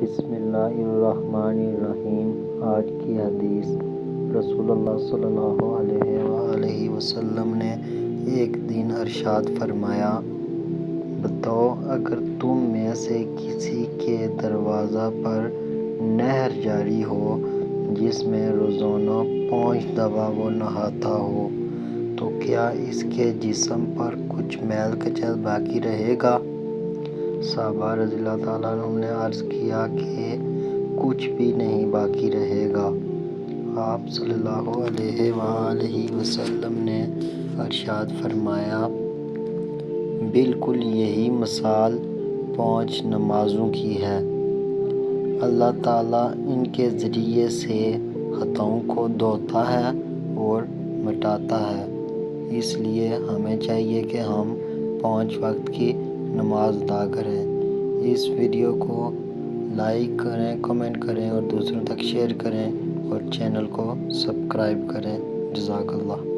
بسم اللہ الرحمن الرحیم۔ آج کی حدیث، رسول اللہ صلی اللہ علیہ وآلہ وسلم نے ایک دن ارشاد فرمایا، بتاؤ اگر تم میں سے کسی کے دروازہ پر نہر جاری ہو جس میں روزانہ 5 دفعہ وہ نہاتا ہو تو کیا اس کے جسم پر کچھ میل کچل باقی رہے گا؟ صحابہ رضی اللہ تعالیٰ عنہ نے عرض کیا کہ کچھ بھی نہیں باقی رہے گا۔ آپ صلی اللہ علیہ وآلہ وسلم نے ارشاد فرمایا، بالکل یہی مثال 5 نمازوں کی ہے۔ اللہ تعالیٰ ان کے ذریعے سے خطاؤں کو دھوتا ہے اور مٹاتا ہے۔ اس لیے ہمیں چاہیے کہ ہم 5 وقت کی نماز ادا کریں۔ اس ویڈیو کو لائک کریں، کمنٹ کریں اور دوسروں تک شیئر کریں اور چینل کو سبسکرائب کریں۔ جزاک اللہ۔